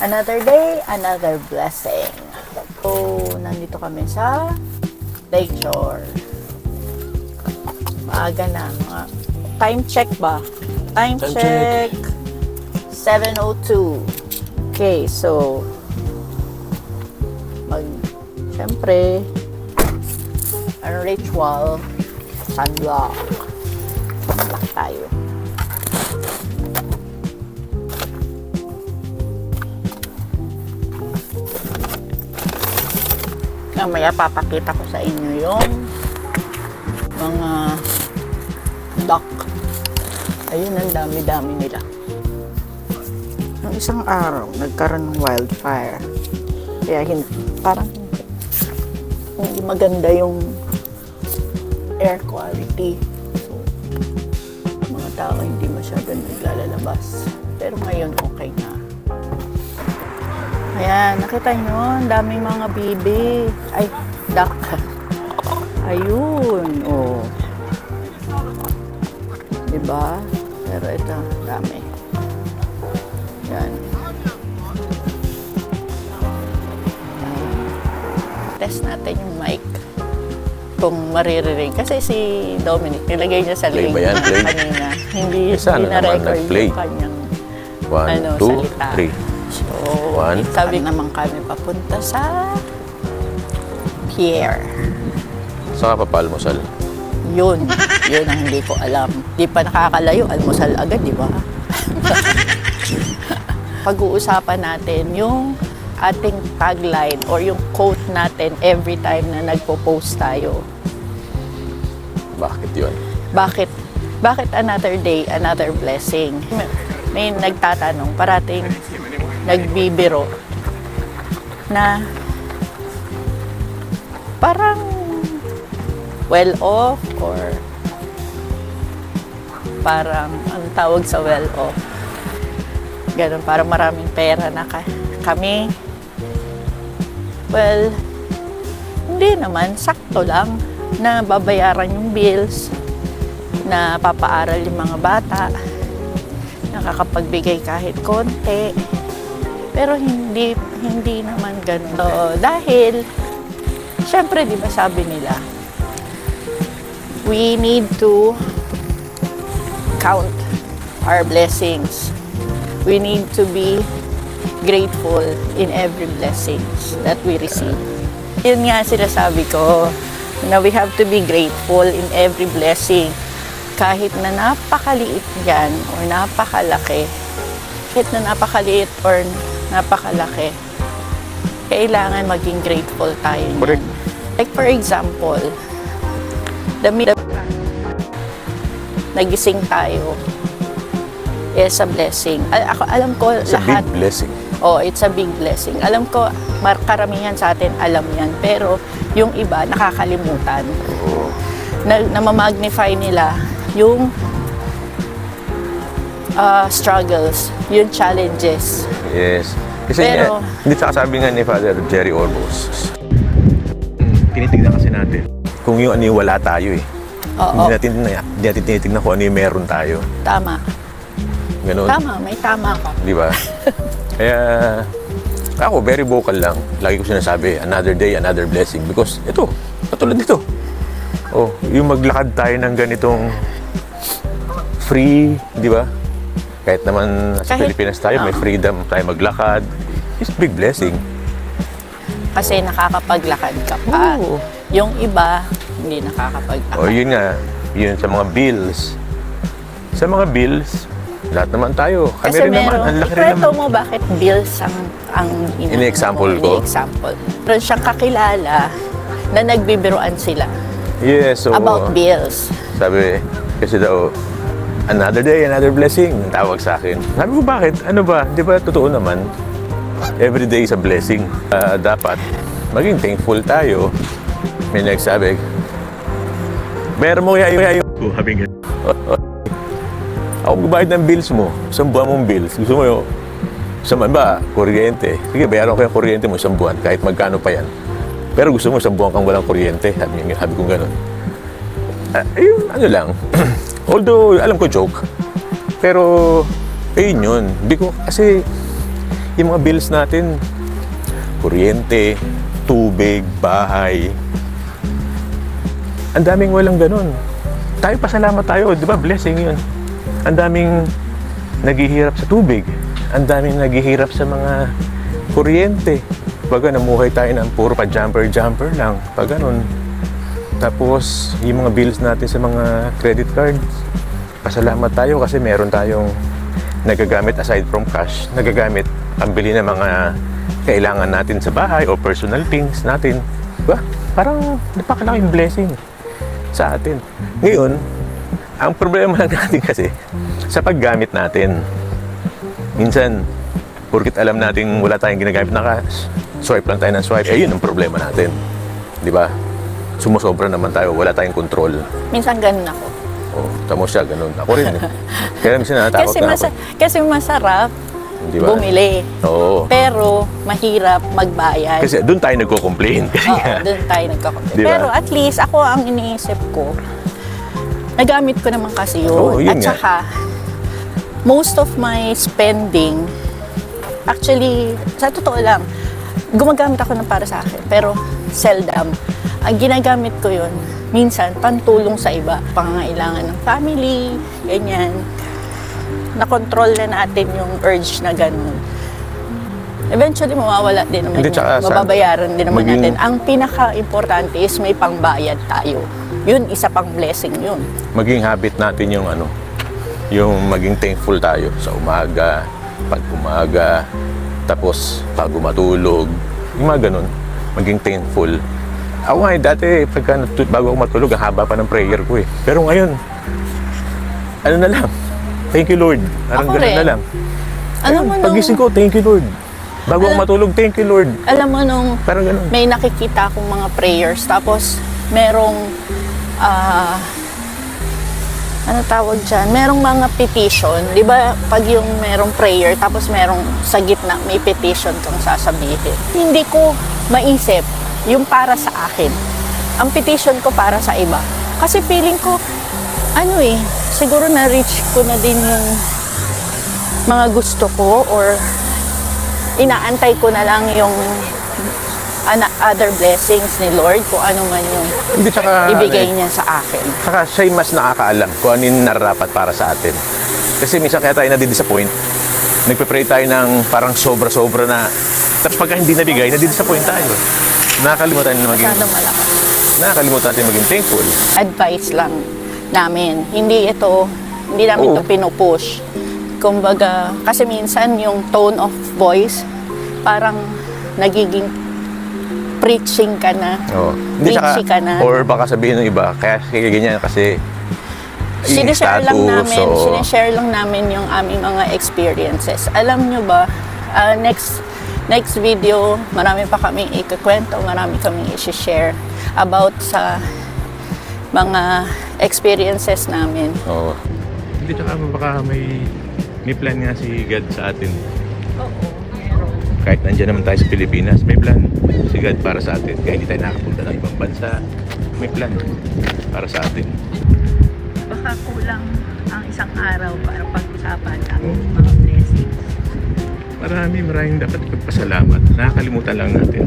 Another day, another blessing. So, nandito kami sa Lakeshore. Maaga na. Time check ba? Time check. 7:02. Okay, so syempre ang ritual, sunblock. Sunblock tayo. Mamaya papakita ko sa inyo yung mga duck. Ayun, ang dami-dami nila. Nung isang araw, nagkaroon ng wildfire. Kaya parang hindi maganda yung air quality. So, mga tao hindi masyadong naglalabas. Pero ngayon, okay na. Ayan, nakita nyo, ang daming mga bibi. Ay, duck. Ayun, oh. Diba? Pero ito, dami. Yan. Test natin yung mic. Kung maririnig. Kasi si Dominic, nilagay niya sa link kanina. Hindi na-record yung kanyang 1, 2, salita. 3. So, sabi naman kami papunta sa pier. Saan ka papalmusal? Yun ang hindi ko alam. Di pa nakakalayo, almusal agad, di ba? Pag-uusapan natin yung ating tagline or yung quote natin every time na nagpo-post tayo. Bakit yun? Bakit another day, another blessing? May nagtatanong, parating nagbibiro na parang well-off or parang ang tawag sa well-off. Ganun, parang maraming pera na kami. Well, hindi naman. Sakto lang na babayaran yung bills, na papaaral yung mga bata, nakakapagbigay kahit konti. Pero hindi naman ganun. So, dahil, syempre, di ba sabi nila, we need to count our blessings. We need to be grateful in every blessings that we receive. Yun nga sinasabi ko, na we have to be grateful in every blessing. Kahit na napakaliit yan or napakalaki, kahit na napakaliit or napakalaki, kailangan maging grateful tayo niyan. Like for example, nagising tayo is a blessing. Alam ko It's lahat. a big blessing. Oh, it's a big blessing. Alam ko, karamihan sa atin alam yan. Pero yung iba, nakakalimutan. Oo. Namamagnify nila yung struggles, yung challenges. Yes. Kasi Pero, hindi sabi nga ni Father Jerry Orbos, tinitignan kasi natin kung yung ano yung wala tayo eh. Oo. Hindi natin tinitignan kung ano yung meron tayo. Tama. Ganun. Tama, may tama ka. Di ba? Kaya ako, very vocal lang. Lagi ko sinasabi, another day, another blessing. Because ito, katulad nito. Oh, yung maglakad tayo ng ganitong free, di ba? Kahit naman sa Pilipinas tayo, may freedom tayo maglakad. It's a big blessing. Kasi nakakapaglakad ka pa. Oo. Yung iba, hindi nakakapaglakad. O yun nga, yun sa mga bills. Sa mga bills, lahat naman tayo. Kami Kasi rin naman, ang laki rin ikwento naman. mo bakit bills ang Ini-example ko? Ini-example. Meron siyang kakilala na nagbibiruan sila Yes, so, about bills. sabi, kasi daw, another day, another blessing, tawag sa akin. Sabi ko, bakit? Ano ba? Di ba totoo naman? Every day is a blessing. Dapat maging thankful tayo. May nagsabi, meron mo kaya yung sabi nga, ako magbayad ng bills mo. Isang buwan mong bills. Gusto mo yung, isang buwan ba, kuryente. Sige, bayaran ko yung kuryente mo isang buwan, kahit magkano pa yan. Pero gusto mo isang buwan kang walang kuryente. Sabi kong gano'n. Ayun, ano lang. Although, alam ko joke. Pero, ayun yun. Hindi ko, kasi, yung mga bills natin, kuryente, tubig, bahay, ang daming walang ganun. Tayo, pasalamat tayo, di ba? Blessing yun. Ang daming naghihirap sa tubig. Ang daming naghihirap sa mga kuryente. Baga, namuhay tayo ng puro pa jumper lang. Pag ganun. Tapos, yung mga bills natin sa mga credit cards, pasalamat tayo kasi meron tayong nagagamit aside from cash, nagagamit pambili ng mga kailangan natin sa bahay o personal things natin. Diba? Parang napakalaking blessing sa atin. Ngayon, ang problema lang natin kasi sa paggamit natin. Minsan, porkit alam natin wala tayong ginagamit na cash, swipe lang tayo ng swipe, eh yun ang problema natin. Di ba? Sumusobra naman tayo, wala tayong control. Minsan ganun ako. Oh, tamo siya, ganun. Ako rin. Kaya minsan natatakot na ako. Kasi masarap Di ba? bumili. Oo. Pero mahirap magbayad. Kasi doon tayo nagko-complain. Kasi Oo, nga, doon tayo nagkakomplain. Di ba? Pero at least ako ang iniisip ko, nagamit ko naman kasi yun. Oo, yun At nga. saka, most of my spending, actually, sa totoo lang, gumagamit ako ng para sa akin. Pero seldom. Ang ginagamit ko yun, minsan, pantulong sa iba. Pangangailangan ng family, ganyan. Na-control na natin yung urge na ganun. Eventually, mawawala din naman Hindi, yun. tsaka Mababayaran din naman maging- natin. Ang pinaka-importante is may pangbayad tayo. Yun, isa pang blessing yun. maging habit natin yung ano, yung maging thankful tayo sa umaga, pag umaga, tapos pag matulog, yung mga ganun, maging thankful. Ako nga dati, bago ako matulog, ang haba pa ng prayer ko eh. Pero ngayon, ano na lang, thank you Lord. Parang Ako ganun rin. na lang. Alam mo nung, Pagising ko, thank you Lord. Bago ako matulog, thank you Lord. alam mo nung Parang ganun. may nakikita akong mga prayers, tapos merong, ano tawag dyan, merong mga petition. Di ba pag yung merong prayer, tapos merong sa gitna, may petition kang sasabihin. Hindi ko maisip yung para sa akin. Ang petition ko para sa iba. Kasi feeling ko, ano eh, siguro na-reach ko na din yung mga gusto ko or inaantay ko na lang yung other blessings ni Lord kung ano man yung Hindi, tsaka, ibigay niya sa akin. Saka siya'y mas nakakaalam kung ano yung nararapat para sa atin. Kasi minsan kaya tayo nadidisappoint. Nagpe-pray tayo ng parang sobra-sobra na. Tapos pagka hindi nabigay, nadidisappoint tayo. Nakakalimutan na maging, Masyadong malakas. nakakalimutan natin maging thankful. Advice lang namin. Hindi namin Oo. ito pinupush. Kumbaga, kasi minsan yung tone of voice, parang nagiging preaching ka na. Oo. Hindi, Preachy ka na. or baka sabihin ng iba, kaya ganyan kasi yung Sinishare status, sinishare lang namin yung aming mga experiences. Alam nyo ba, next video, marami pa kaming ikukwento, marami kaming i-share about sa mga experiences namin. Oo. Hindi, tsaka baka may plan nga si God sa atin. Oo, meron. Kahit nandiyan naman tayo sa Pilipinas, may plan si God para sa atin. Kaya hindi tayo nakapunta ng ibang bansa, may plan para sa atin. Baka kulang ang isang araw para pag-usapan ang mga blessings. Maraming dapat ipagpasalamat. Nakakalimutan lang natin.